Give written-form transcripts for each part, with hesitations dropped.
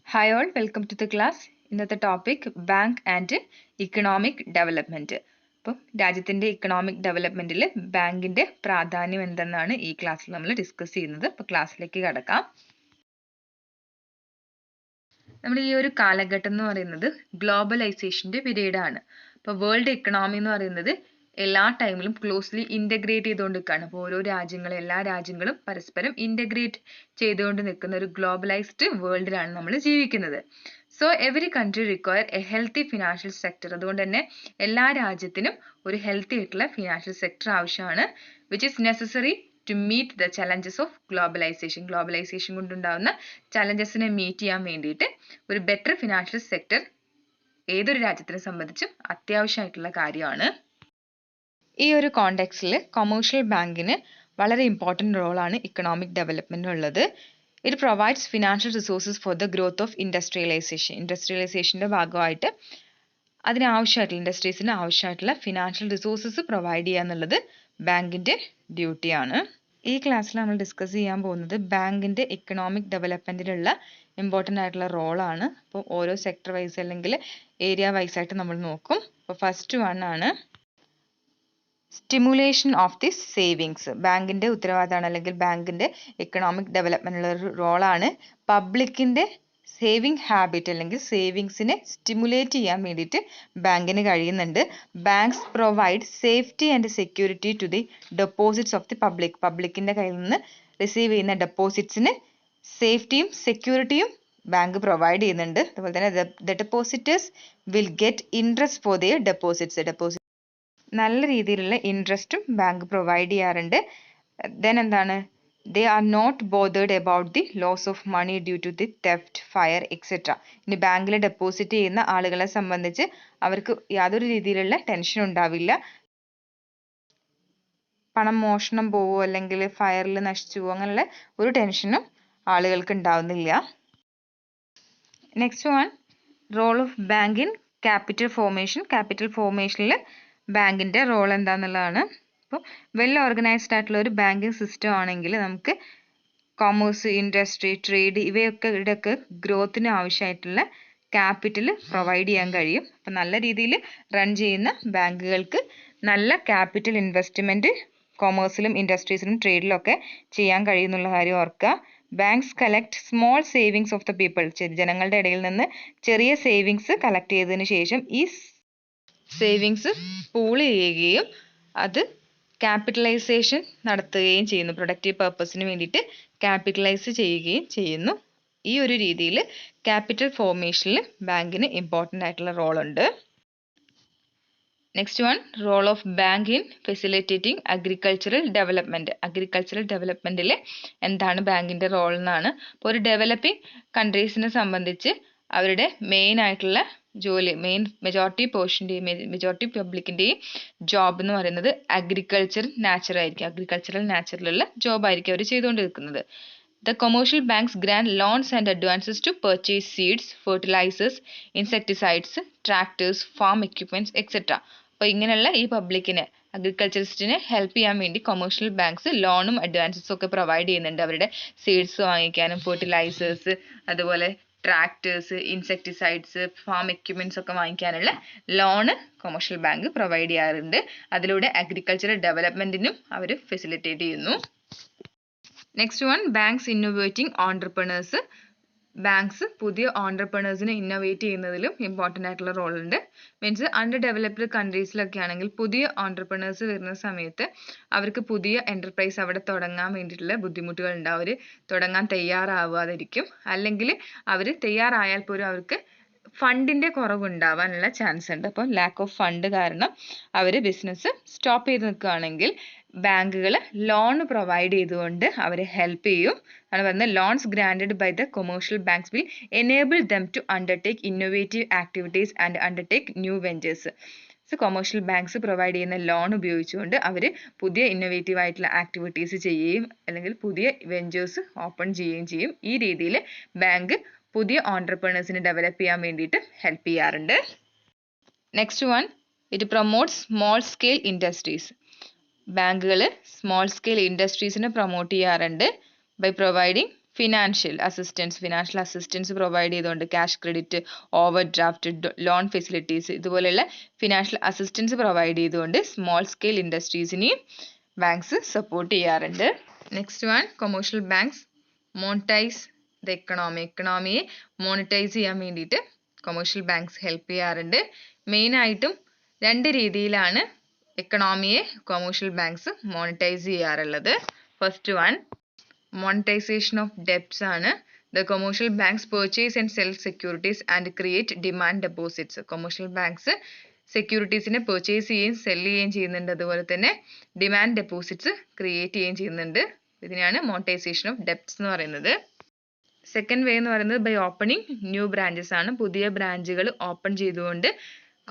Hi all, welcome to the class. ഇന്നത്തെ topic bank and economic development. അപ്പം രാജ്യത്തിന്റെ economic ഡെവലപ്മെന്റിൽ ബാങ്കിന്റെ പ്രാധാന്യം എന്തെന്നാണ് ഈ ക്ലാസ്സിൽ നമ്മൾ ഡിസ്കസ് ചെയ്യുന്നത്. അപ്പോൾ ക്ലാസ്സിലേക്ക് കടക്കാം. നമ്മൾ ഈ ഒരു കാലഘട്ടം എന്ന് പറയുന്നത് ഗ്ലോബലൈസേഷന്റെ പീരീഡ് ആണ്. അപ്പോൾ വേൾഡ് ഇക്കണോമി എന്ന് പറയുന്നത് എല്ലാ ടൈമിലും ക്ലോസ്ലി ഇന്റഗ്രേറ്റ് ചെയ്തുകൊണ്ടിരിക്കുകയാണ്. അപ്പോൾ ഓരോ രാജ്യങ്ങളും എല്ലാ രാജ്യങ്ങളും പരസ്പരം ഇന്റഗ്രേറ്റ് ചെയ്തുകൊണ്ട് നിൽക്കുന്ന ഒരു ഗ്ലോബലൈസ്ഡ് വേൾഡിലാണ് നമ്മൾ ജീവിക്കുന്നത്. So every country require a healthy financial sector. അതുകൊണ്ട് തന്നെ എല്ലാ രാജ്യത്തിനും ഒരു ഹെൽത്തി ആയിട്ടുള്ള ഫിനാൻഷ്യൽ സെക്ടർ ആവശ്യമാണ്, which is necessary to meet the challenges of globalisation. Globalisation കൊണ്ടുണ്ടാകുന്ന ചലഞ്ചസിനെ മീറ്റ് ചെയ്യാൻ വേണ്ടിയിട്ട് ഒരു ബെറ്റർ ഫിനാൻഷ്യൽ സെക്ടർ ഏതൊരു രാജ്യത്തിനെ സംബന്ധിച്ചും അത്യാവശ്യമായിട്ടുള്ള കാര്യമാണ്. ഈ ഒരു കോണ്ടെക്സ്റ്റിൽ കൊമേഴ്ഷ്യൽ ബാങ്കിന് വളരെ ഇമ്പോർട്ടൻറ്റ് റോളാണ് ഇക്കണോമിക് ഡെവലപ്മെൻറ്റ് ഉള്ളത്. It provides financial resources for the growth of industrialisation. ഇൻഡസ്ട്രിയലൈസേഷൻ്റെ ഭാഗമായിട്ട് അതിനാവശ്യമായിട്ടുള്ള ഇൻഡസ്ട്രീസിന് ആവശ്യമായിട്ടുള്ള ഫിനാൻഷ്യൽ റിസോഴ്സസ് പ്രൊവൈഡ് ചെയ്യുക എന്നുള്ളത് ബാങ്കിൻ്റെ ഡ്യൂട്ടിയാണ്. ഈ ക്ലാസ്സിൽ നമ്മൾ ഡിസ്കസ് ചെയ്യാൻ പോകുന്നത് ബാങ്കിൻ്റെ ഇക്കണോമിക് ഡെവലപ്മെൻറ്റിലുള്ള ഇമ്പോർട്ടൻ്റ് ആയിട്ടുള്ള റോളാണ്. അപ്പോൾ ഓരോ സെക്ടർ വൈസ് അല്ലെങ്കിൽ ഏരിയ വൈസ് ആയിട്ട് നമ്മൾ നോക്കും. അപ്പോൾ ഫസ്റ്റ് വൺ ആണ് സ്റ്റിമുലേഷൻ ഓഫ് ദി സേവിങ്സ്. ബാങ്കിൻ്റെ ഉത്തരവാദിത്തമാണ് അല്ലെങ്കിൽ ബാങ്കിൻ്റെ ഇക്കണോമിക് ഡെവലപ്മെൻറ്റിലുള്ള ഒരു റോളാണ് പബ്ലിക്കിൻ്റെ സേവിങ് ഹാബിറ്റ് അല്ലെങ്കിൽ സേവിങ്സിനെ സ്റ്റിമുലേറ്റ് ചെയ്യാൻ വേണ്ടിയിട്ട് ബാങ്കിന് കഴിയുന്നുണ്ട്. Banks provide safety and security to the deposits of the public. പബ്ലിക്കിൻ്റെ കയ്യിൽ നിന്ന് റിസീവ് ചെയ്യുന്ന ഡെപ്പോസിറ്റ്സിന് സേഫ്റ്റിയും സെക്യൂരിറ്റിയും ബാങ്ക് പ്രൊവൈഡ് ചെയ്യുന്നുണ്ട്. അതുപോലെ തന്നെ the depositors will get interest for their deposits. നല്ല രീതിയിലുള്ള ഇൻട്രസ്റ്റും ബാങ്ക് പ്രൊവൈഡ് ചെയ്യാറുണ്ട്. ദെൻ എന്താണ്, they are not bothered about the loss of money due to the theft, fire etcetera. ഇനി ബാങ്കിൽ ഡെപ്പോസിറ്റ് ചെയ്യുന്ന ആളുകളെ സംബന്ധിച്ച് അവർക്ക് യാതൊരു രീതിയിലുള്ള ടെൻഷൻ ഉണ്ടാവില്ല. പണം മോഷണം പോവോ അല്ലെങ്കിൽ ഫയറിൽ നശിച്ചു പോവോ അങ്ങനെയുള്ള ഒരു ടെൻഷനും ആളുകൾക്ക് ഉണ്ടാവുന്നില്ല. Next one, role of bank in capital formation. Capital ഫോർമേഷനിൽ ബാങ്കിൻ്റെ റോൾ എന്താണെന്നുള്ളതാണ്. അപ്പോൾ വെൽ ഓർഗനൈസ്ഡ് ആയിട്ടുള്ള ഒരു ബാങ്കിങ് സിസ്റ്റം ആണെങ്കിൽ നമുക്ക് കൊമേഴ്സ്, ഇൻഡസ്ട്രി, ട്രേഡ് ഇവയൊക്കെ ഗ്രോത്തിന് ആവശ്യമായിട്ടുള്ള ക്യാപിറ്റൽ പ്രൊവൈഡ് ചെയ്യാൻ കഴിയും. അപ്പം നല്ല രീതിയിൽ റൺ ചെയ്യുന്ന ബാങ്കുകൾക്ക് നല്ല ക്യാപിറ്റൽ ഇൻവെസ്റ്റ്മെൻറ്റ് കൊമേഴ്സിലും ഇൻഡസ്ട്രീസിലും ട്രേഡിലും ഒക്കെ ചെയ്യാൻ കഴിയുന്നുള്ള കാര്യം ഓർക്കുക. Banks collect small savings of the people. ജനങ്ങളുടെ ഇടയിൽ നിന്ന് ചെറിയ സേവിങ്സ് കളക്ട് ചെയ്തതിന് ശേഷം ഈ സേവിങ്സ് പൂൾ ചെയ്യുകയും അത് ക്യാപിറ്റലൈസേഷൻ നടത്തുകയും ചെയ്യുന്നു. പ്രൊഡക്റ്റീവ് പർപ്പസിന് വേണ്ടിയിട്ട് ക്യാപിറ്റലൈസ് ചെയ്യുകയും ചെയ്യുന്നു. ഈ ഒരു രീതിയിൽ ക്യാപിറ്റൽ ഫോർമേഷനിൽ ബാങ്കിന് ഇമ്പോർട്ടൻ്റ് ആയിട്ടുള്ള റോളുണ്ട്. Next one, role of bank in facilitating agricultural development. Agricultural ഡെവലപ്മെൻറ്റിൽ എന്താണ് ബാങ്കിൻ്റെ റോൾ എന്നാണ്. അപ്പോൾ ഒരു ഡെവലപ്പിംഗ് കൺട്രീസിനെ സംബന്ധിച്ച് അവരുടെ മെയിൻ ആയിട്ടുള്ള ജോലി, മെജോറിറ്റി പബ്ലിക്കിൻ്റെയും ജോബ് എന്ന് പറയുന്നത് അഗ്രികൾച്ചർ നാച്ചർ ആയിരിക്കും. അഗ്രികൾച്ചറൽ നാച്ചറിലുള്ള ജോബ് ആയിരിക്കും അവർ ചെയ്തുകൊണ്ടിരിക്കുന്നത്. The commercial banks grant loans and advances to purchase seeds, fertilizers, insecticides, tractors, farm equipments, etc. അപ്പോൾ ഇങ്ങനെയുള്ള ഈ പബ്ലിക്കിന് അഗ്രികൾച്ചറിസ്റ്റിനെ ഹെൽപ്പ് ചെയ്യാൻ വേണ്ടി കൊമേഴ്ഷ്യൽ ബാങ്ക്സ് ലോണും അഡ്വാൻസസും ഒക്കെ പ്രൊവൈഡ് ചെയ്യുന്നുണ്ട്. അവരുടെ സീഡ്സ് വാങ്ങിക്കാനും ഫെർട്ടിലൈസേഴ്സ്, അതുപോലെ ട്രാക്ടേഴ്സ്, ഇൻസെക്ടിസൈഡ്സ്, ഫാം എക്യുപ്മെന്റ്സ് ഒക്കെ വാങ്ങിക്കാനുള്ള ലോണ് കൊമേഴ്ഷ്യൽ ബാങ്ക് പ്രൊവൈഡ് ചെയ്യാറുണ്ട്. അതിലൂടെ അഗ്രികൾച്ചറൽ ഡെവലപ്മെന്റിനും അവർ ഫെസിലിറ്റേറ്റ് ചെയ്യുന്നു. Next one, banks innovating entrepreneurs. Banks പുതിയ ഓൺടർപ്രണേഴ്സിനെ ഇന്നോവേറ്റ് ചെയ്യുന്നതിലും ഇമ്പോർട്ടൻ്റ് ആയിട്ടുള്ള റോളുണ്ട്. മീൻസ് അണ്ടർ ഡെവലപ്ഡ് കൺട്രീസിലൊക്കെ ആണെങ്കിൽ പുതിയ ഓൺടർപ്രണേഴ്സ് വരുന്ന സമയത്ത് അവർക്ക് പുതിയ എൻ്റർപ്രൈസ് അവിടെ തുടങ്ങാൻ വേണ്ടിയിട്ടുള്ള ബുദ്ധിമുട്ടുകൾ ഉണ്ടാവും. അവർ തുടങ്ങാൻ തയ്യാറാവാതിരിക്കും. അല്ലെങ്കിൽ അവർ തയ്യാറായാൽ പോലും അവർക്ക് ഫണ്ടിൻ്റെ കുറവുണ്ടാവാനുള്ള ചാൻസ് ഉണ്ട്. അപ്പോൾ ലാക്ക് ഓഫ് ഫണ്ട് കാരണം അവർ ബിസിനസ് സ്റ്റോപ്പ് ചെയ്ത് നിൽക്കുകയാണെങ്കിൽ ബാങ്കുകൾ ലോൺ പ്രൊവൈഡ് ചെയ്തുകൊണ്ട് അവരെ ഹെൽപ്പ് ചെയ്യും. ആണ് പറയുന്നത്, loans granted by the commercial banks will enable them to undertake innovative activities and undertake new ventures. Commercial banks provide ചെയ്യുന്ന ലോൺ ഉപയോഗിച്ചുകൊണ്ട് അവർ പുതിയ ഇന്നോവേറ്റീവ് ആയിട്ടുള്ള ആക്ടിവിറ്റീസ് ചെയ്യുകയും അല്ലെങ്കിൽ പുതിയ വെഞ്ചേഴ്സ് ഓപ്പൺ ചെയ്യുകയും ചെയ്യും. ഈ രീതിയിൽ ബാങ്ക് പുതിയ ഓൺടർപ്രണേഴ്സിനെ ഡെവലപ്പ് ചെയ്യാൻ വേണ്ടിയിട്ട് ഹെൽപ്പ് ചെയ്യാറുണ്ട്. Next one, it promotes small scale industries. ബാങ്കുകൾ സ്മോൾ സ്കെയിൽ ഇൻഡസ്ട്രീസിനെ പ്രൊമോട്ട് ചെയ്യാറുണ്ട് by providing financial assistance provide ചെയ്തുകൊണ്ട് cash credit, overdraft, loan facilities ഇതുപോലെയുള്ള ഫിനാൻഷ്യൽ അസിസ്റ്റൻസ് പ്രൊവൈഡ് ചെയ്തുകൊണ്ട് സ്മോൾ സ്കെയിൽ ഇൻഡസ്ട്രീസിനെയും ബാങ്ക്സ് സപ്പോർട്ട് ചെയ്യാറുണ്ട്. Next one, commercial banks monetise the എക്കണോമിയെ monetise ചെയ്യാൻ വേണ്ടിയിട്ട് കൊമേഴ്ഷ്യൽ ബാങ്ക്സ് ഹെൽപ്പ് ചെയ്യാറുണ്ട്. മെയിനായിട്ടും 2 രീതിയിലാണ് എക്കണോമിയെ കൊമേഴ്ഷ്യൽ ബാങ്ക്സ് മോണിറ്റൈസ് ചെയ്യാറുള്ളത്. First one, monetisation of debts ആണ്. The commercial banks purchase and sell securities and create demand deposits. Commercial banks സെക്യൂരിറ്റീസിനെ പർച്ചേസ് ചെയ്യുകയും സെല് ചെയ്യുകയും ചെയ്യുന്നുണ്ട്. അതുപോലെ തന്നെ ഡിമാൻഡ് ഡെപ്പോസിറ്റ്സ് ക്രിയേറ്റ് ചെയ്യുകയും ചെയ്യുന്നുണ്ട്. ഇതിനെയാണ് മോണിറ്റൈസേഷൻ ഓഫ് ഡെപ്റ്റ്സ് എന്ന് പറയുന്നത്. സെക്കൻഡ് വേ എന്ന് പറയുന്നത് ബൈ ഓപ്പണിംഗ് ന്യൂ ബ്രാഞ്ചസ് ആണ്. പുതിയ ബ്രാഞ്ചുകൾ ഓപ്പൺ ചെയ്തുകൊണ്ട്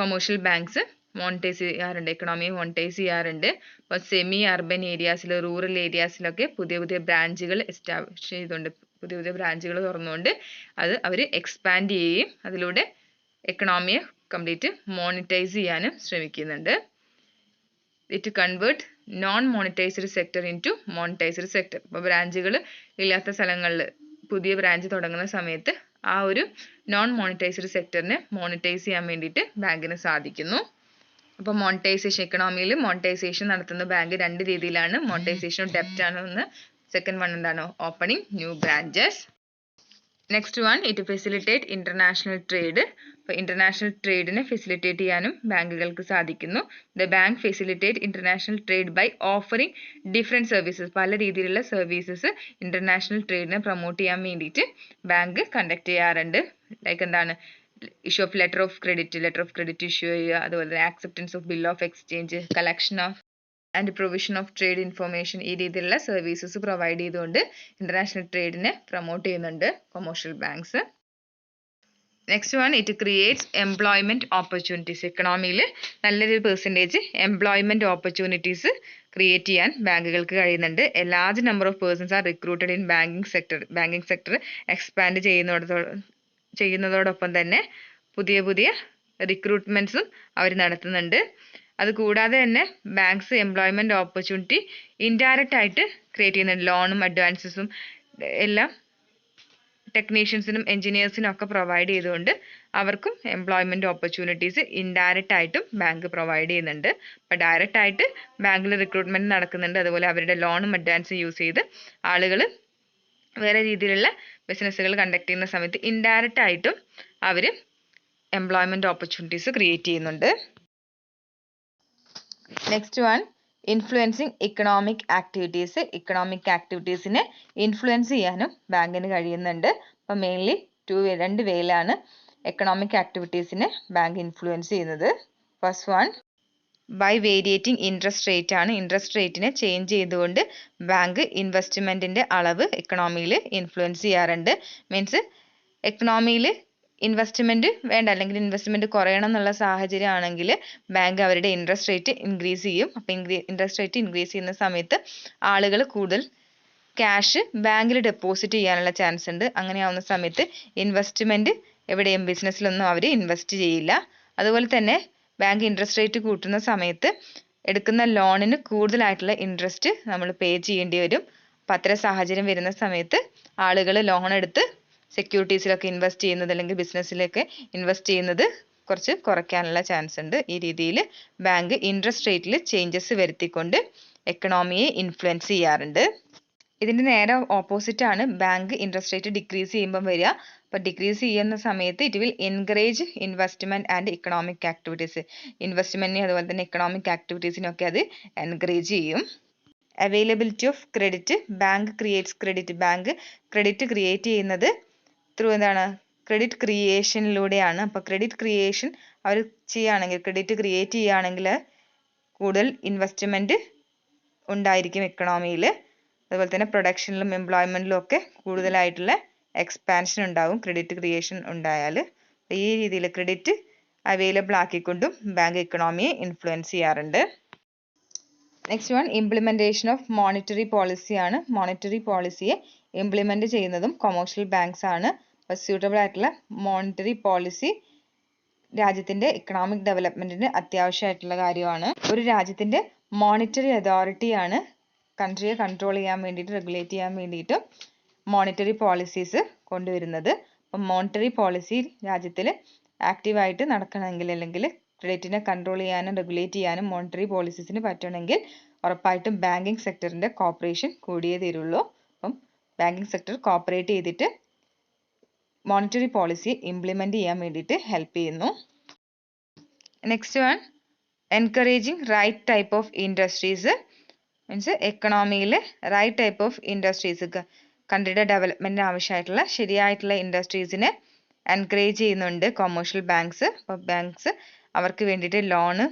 കൊമേഴ്ഷ്യൽ ബാങ്ക്സ് മോണിറ്റൈസ് ചെയ്യാറുണ്ട്, എക്കണോമിയെ മോണിറ്റൈസ് ചെയ്യാറുണ്ട്. ഇപ്പോൾ സെമി അർബൻ ഏരിയാസിൽ, റൂറൽ ഏരിയാസിലൊക്കെ പുതിയ ബ്രാഞ്ചുകൾ എസ്റ്റാബ്ലിഷ് ചെയ്തുകൊണ്ട്, പുതിയ ബ്രാഞ്ചുകൾ തുറന്നുകൊണ്ട് അത് അവർ എക്സ്പാൻഡ് ചെയ്യുകയും അതിലൂടെ എക്കണോമിയെ കംപ്ലീറ്റ് മോണിറ്റൈസ് ചെയ്യാനും ശ്രമിക്കുന്നുണ്ട്. It convert non monetised sector into monetised sector. ഇപ്പോൾ ബ്രാഞ്ചുകൾ ഇല്ലാത്ത സ്ഥലങ്ങളിൽ പുതിയ ബ്രാഞ്ച് തുടങ്ങുന്ന സമയത്ത് ആ ഒരു നോൺ മോണിറ്റൈസ്ഡ് സെക്ടറിനെ മോണിറ്റൈസ് ചെയ്യാൻ വേണ്ടിയിട്ട് ബാങ്കിന് സാധിക്കുന്നു. അപ്പോൾ മോണിറ്റൈസേഷൻ, എക്കണോമിയിൽ മോണിറ്റൈസേഷൻ നടത്തുന്ന ബാങ്ക് 2 രീതിയിലാണ്. മോണിറ്റൈസേഷൻ ഓഫ് ഡെപ്റ്റ് ആണ് ഒന്ന്. സെക്കൻഡ് വൺ എന്താണ്? Opening new branches. Next one, it facilitate international trade. അപ്പോൾ ഇന്റർനാഷണൽ ട്രേഡിനെ ഫെസിലിറ്റേറ്റ് ചെയ്യാനും ബാങ്കുകൾക്ക് സാധിക്കുന്നു. The bank facilitate international trade by offering different services. പല രീതിയിലുള്ള സർവീസസ് ഇന്റർനാഷണൽ ട്രേഡിനെ പ്രൊമോട്ട് ചെയ്യാൻ വേണ്ടിയിട്ട് ബാങ്ക് കണ്ടക്ട് ചെയ്യാറുണ്ട്. ലൈക്ക് എന്താണ്? Issue of letter of credit issue ചെയ്യുക, അതുപോലെ തന്നെ acceptance of bill of exchange, collection of and provision of trade information, ഈ രീതിയിലുള്ള സർവീസസ് പ്രൊവൈഡ് ചെയ്തുകൊണ്ട് ഇന്റർനാഷണൽ ട്രേഡിനെ പ്രൊമോട്ട് ചെയ്യുന്നുണ്ട് commercial banks. Next one, it creates employment opportunities. എക്കണോമിയിൽ നല്ലൊരു പെർസെൻറ്റേജ് എംപ്ലോയ്മെന്റ് ഓപ്പർച്യൂണിറ്റീസ് ക്രിയേറ്റ് ചെയ്യാൻ ബാങ്കുകൾക്ക് കഴിയുന്നുണ്ട്. A large number of persons are recruited in banking sector expand ചെയ്യുന്നതോടൊപ്പം തന്നെ പുതിയ റിക്രൂട്ട്മെന്റ്സും അവർ നടത്തുന്നുണ്ട്. അതുകൂടാതെ തന്നെ ബാങ്ക്സ് എംപ്ലോയ്മെന്റ് ഓപ്പർച്യൂണിറ്റി ഇൻഡയറക്റ്റ് ആയിട്ട് ക്രിയേറ്റ് ചെയ്യുന്നുണ്ട്. ലോണും അഡ്വാൻസസും എല്ലാം ടെക്നീഷ്യൻസിനും എഞ്ചിനീയേഴ്സിനും ഒക്കെ പ്രൊവൈഡ് ചെയ്തുകൊണ്ട് അവർക്കും എംപ്ലോയ്മെന്റ് ഓപ്പർച്യൂണിറ്റീസ് ഇൻഡയറക്റ്റ് ആയിട്ടും ബാങ്ക് പ്രൊവൈഡ് ചെയ്യുന്നുണ്ട്. അപ്പോൾ ഡയറക്റ്റ് ആയിട്ട് ബാങ്കിൽ റിക്രൂട്ട്മെന്റ് നടക്കുന്നുണ്ട്. അതുപോലെ അവരുടെ ലോണും അഡ്വാൻസും യൂസ് ചെയ്ത് ആളുകൾ വേറെ രീതിയിലുള്ള ബിസിനസ്സുകൾ കണ്ടക്ട് ചെയ്യുന്ന സമയത്ത് ഇൻഡയറക്റ്റ് ആയിട്ടും അവർ എംപ്ലോയ്മെന്റ് ഓപ്പർച്യൂണിറ്റീസ് ക്രിയേറ്റ് ചെയ്യുന്നുണ്ട്. Next one, influencing economic activities. Economic ആക്ടിവിറ്റീസിനെ ഇൻഫ്ലുവൻസ് ചെയ്യാനും ബാങ്കിന് കഴിയുന്നുണ്ട്. അപ്പം മെയിൻലി 2 വേയിലാണ് എക്കണോമിക് ആക്ടിവിറ്റീസിനെ ബാങ്ക് ഇൻഫ്ലുവൻസ് ചെയ്യുന്നത്. First one, by variating interest rate ആണ്. ഇൻട്രസ്റ്റ് റേറ്റിനെ ചേഞ്ച് ചെയ്തുകൊണ്ട് ബാങ്ക് ഇൻവെസ്റ്റ്മെന്റിന്റെ അളവ് എക്കണോമിയിൽ ഇൻഫ്ലുവൻസ് ചെയ്യാറുണ്ട്. മീൻസ് എക്കണോമിയിൽ ഇൻവെസ്റ്റ്മെന്റ് വേണ്ട, അല്ലെങ്കിൽ ഇൻവെസ്റ്റ്മെന്റ് കുറയണം എന്നുള്ള സാഹചര്യം ആണെങ്കിൽ ബാങ്ക് അവരുടെ ഇൻട്രസ്റ്റ് റേറ്റ് ഇൻക്രീസ് ചെയ്യും. അപ്പം ഇൻട്രസ്റ്റ് റേറ്റ് ഇൻക്രീസ് ചെയ്യുന്ന സമയത്ത് ആളുകൾ കൂടുതൽ ക്യാഷ് ബാങ്കിൽ ഡെപ്പോസിറ്റ് ചെയ്യാനുള്ള ചാൻസ് ഉണ്ട്. അങ്ങനെയാവുന്ന സമയത്ത് ഇൻവെസ്റ്റ്മെന്റ് എവിടെയും ബിസിനസ്സിലൊന്നും അവർ ഇൻവെസ്റ്റ് ചെയ്യില്ല. അതുപോലെ തന്നെ ബാങ്ക് ഇൻട്രസ്റ്റ് റേറ്റ് കൂട്ടുന്ന സമയത്ത് എടുക്കുന്ന ലോണിന് കൂടുതലായിട്ടുള്ള ഇൻട്രസ്റ്റ് നമ്മൾ പേ ചെയ്യേണ്ടി വരും. അപ്പം അത്തരം സാഹചര്യം വരുന്ന സമയത്ത് ആളുകൾ ലോൺ എടുത്ത് സെക്യൂരിറ്റീസിലൊക്കെ ഇൻവെസ്റ്റ് ചെയ്യുന്നത്, അല്ലെങ്കിൽ ബിസിനസ്സിലൊക്കെ ഇൻവെസ്റ്റ് ചെയ്യുന്നത് കുറച്ച് കുറയ്ക്കാനുള്ള ചാൻസ് ഉണ്ട്. ഈ രീതിയിൽ ബാങ്ക് ഇൻട്രസ്റ്റ് റേറ്റിൽ ചേഞ്ചസ് വരുത്തിക്കൊണ്ട് എക്കണോമിയെ ഇൻഫ്ലുവൻസ് ചെയ്യാറുണ്ട്. ഇതിൻ്റെ നേരെ ഓപ്പോസിറ്റ് ആണ് ബാങ്ക് ഇൻട്രസ്റ്റ് റേറ്റ് ഡിക്രീസ് ചെയ്യുമ്പം വരിക. അപ്പോൾ ഡിക്രീസ് ചെയ്യുന്ന സമയത്ത് it will encourage investment and economic activities. ഇൻവെസ്റ്റ്മെന്റിനെ അതുപോലെ തന്നെ ഇക്കണോമിക് ആക്ടിവിറ്റീസിനൊക്കെ അത് എൻകറേജ് ചെയ്യും. Availability of credit. Bank creates credit. Bank credit create ചെയ്യുന്നത് ത്രൂ എന്താണ്? ക്രെഡിറ്റ് ക്രിയേഷനിലൂടെയാണ്. അപ്പോൾ ക്രെഡിറ്റ് ക്രിയേഷൻ അവർ ചെയ്യുകയാണെങ്കിൽ, ക്രെഡിറ്റ് ക്രിയേറ്റ് ചെയ്യുകയാണെങ്കിൽ കൂടുതൽ ഇൻവെസ്റ്റ്മെന്റ് ഉണ്ടായിരിക്കും എക്കണോമിയിൽ. അതുപോലെ തന്നെ പ്രൊഡക്ഷനിലും എംപ്ലോയ്മെന്റിലും ഒക്കെ കൂടുതലായിട്ടുള്ള എക്സ്പാൻഷൻ ഉണ്ടാവും ക്രെഡിറ്റ് ക്രിയേഷൻ ഉണ്ടായാൽ. ഈ രീതിയിൽ ക്രെഡിറ്റ് അവൈലബിൾ ആക്കിക്കൊണ്ടും ബാങ്ക് എക്കണോമിയെ ഇൻഫ്ലുവൻസ് ചെയ്യാറുണ്ട്. Next one, implementation of monetary policy ആണ്. മോണിറ്ററി പോളിസിയെ ഇംപ്ലിമെന്റ് ചെയ്യുന്നതും കൊമേഴ്ഷ്യൽ ബാങ്ക്സ് ആണ്. അപ്പോൾ സ്യൂട്ടബിൾ ആയിട്ടുള്ള മോണിറ്ററി പോളിസി രാജ്യത്തിന്റെ ഇക്കണോമിക് ഡെവലപ്മെന്റിന് അത്യാവശ്യമായിട്ടുള്ള കാര്യമാണ്. ഒരു രാജ്യത്തിന്റെ മോണിറ്ററി അതോറിറ്റിയാണ് കൺട്രിയെ കൺട്രോൾ ചെയ്യാൻ വേണ്ടിയിട്ട്, റെഗുലേറ്റ് ചെയ്യാൻ വേണ്ടിയിട്ടും മോണിറ്ററി പോളിസീസ് കൊണ്ടുവരുന്നത്. അപ്പം മോണിറ്ററി പോളിസി രാജ്യത്തിൽ ആക്റ്റീവായിട്ട് നടക്കണമെങ്കിൽ അല്ലെങ്കിൽ ക്രെഡിറ്റിനെ കൺട്രോൾ ചെയ്യാനും റെഗുലേറ്റ് ചെയ്യാനും മോണിറ്ററി പോളിസീസിന് പറ്റണമെങ്കിൽ ഉറപ്പായിട്ടും ബാങ്കിങ് സെക്ടറിൻ്റെ കോപ്പറേഷൻ കൂടിയേ തീരുള്ളൂ. അപ്പം ബാങ്കിങ് സെക്ടർ കോപ്പറേറ്റ് ചെയ്തിട്ട് മോണിറ്ററി പോളിസി ഇംപ്ലിമെൻറ്റ് ചെയ്യാൻ വേണ്ടിയിട്ട് ഹെൽപ്പ് ചെയ്യുന്നു. Next one, encouraging right type of industries. Means എക്കണോമിയിൽ റൈറ്റ് ടൈപ്പ് ഓഫ് ഇൻഡസ്ട്രീസ്, കൺട്രിയുടെ ഡെവലപ്മെൻറ്റിന് ആവശ്യമായിട്ടുള്ള ശരിയായിട്ടുള്ള ഇൻഡസ്ട്രീസിനെ എൻകറേജ് ചെയ്യുന്നുണ്ട് കൊമേഴ്ഷ്യൽ ബാങ്ക്സ്. അപ്പോൾ ബാങ്ക്സ് അവർക്ക് വേണ്ടിയിട്ട് ലോണ്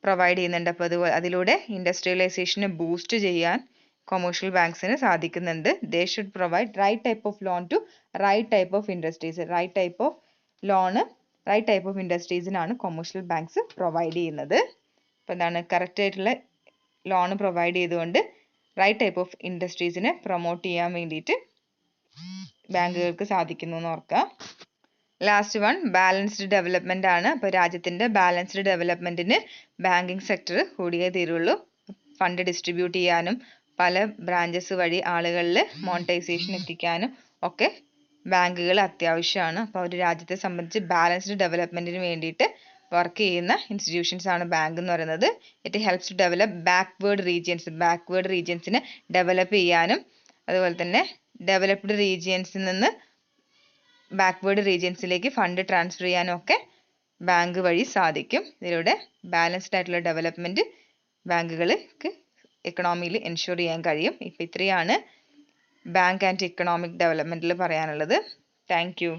പ്രൊവൈഡ് ചെയ്യുന്നുണ്ട്. അപ്പോൾ അതിലൂടെ ഇൻഡസ്ട്രിയലൈസേഷനെ ബൂസ്റ്റ് ചെയ്യാൻ കൊമേഴ്ഷ്യൽ ബാങ്ക്സിന് സാധിക്കുന്നുണ്ട്. They should provide right type of loan to right type of industries. Right type of loan right type of ഇൻഡസ്ട്രീസിനാണ് കൊമേഴ്ഷ്യൽ ബാങ്ക്സ് പ്രൊവൈഡ് ചെയ്യുന്നത്. അപ്പോൾ എന്താണ്, കറക്റ്റ് ആയിട്ടുള്ള ലോണ് പ്രൊവൈഡ് ചെയ്തുകൊണ്ട് റൈറ്റ് ടൈപ്പ് ഓഫ് ഇൻഡസ്ട്രീസിനെ പ്രൊമോട്ട് ചെയ്യാൻ വേണ്ടിയിട്ട് ബാങ്കുകൾക്ക് സാധിക്കുന്നു എന്ന് ഓർക്കുക. ലാസ്റ്റ് വൺ, ബാലൻസ്ഡ് ഡെവലപ്മെന്റ് ആണ്. അപ്പോൾ രാജ്യത്തിൻ്റെ ബാലൻസ്ഡ് ഡെവലപ്മെന്റിന് ബാങ്കിങ് സെക്ടർ കൂടിയേ തീരുള്ളൂ. ഫണ്ട് ഡിസ്ട്രിബ്യൂട്ട് ചെയ്യാനും പല ബ്രാഞ്ചസ് വഴി ആളുകളിൽ മോണിറ്റൈസേഷൻ എത്തിക്കാനും ഒക്കെ ബാങ്കുകൾ അത്യാവശ്യമാണ്. അപ്പോൾ ഒരു രാജ്യത്തെ സംബന്ധിച്ച് ബാലൻസ്ഡ് ഡെവലപ്മെന്റിന് വേണ്ടിയിട്ട് വർക്ക് ചെയ്യുന്ന ഇൻസ്റ്റിറ്റ്യൂഷൻസ് ആണ് ബാങ്ക് എന്ന് പറയുന്നത്. It helps to develop backward റീജിയൻസിനെ ഡെവലപ്പ് ചെയ്യാനും അതുപോലെ തന്നെ ഡെവലപ്ഡ് റീജിയൻസിൽ നിന്ന് ബാക്ക്വേർഡ് റീജിയൻസിലേക്ക് ഫണ്ട് ട്രാൻസ്ഫർ ചെയ്യാനും ഒക്കെ ബാങ്ക് വഴി സാധിക്കും. ഇതിലൂടെ ബാലൻസ്ഡ് ആയിട്ടുള്ള ഡെവലപ്മെന്റ് ബാങ്കുകൾക്ക് എക്കണോമിയിൽ എൻഷുർ ചെയ്യാൻ കഴിയും. ഇപ്പം ഇത്രയാണ് ബാങ്ക് ആൻഡ് ഇക്കണോമിക് ഡെവലപ്മെന്റിൽ പറയാനുള്ളത്. Thank you.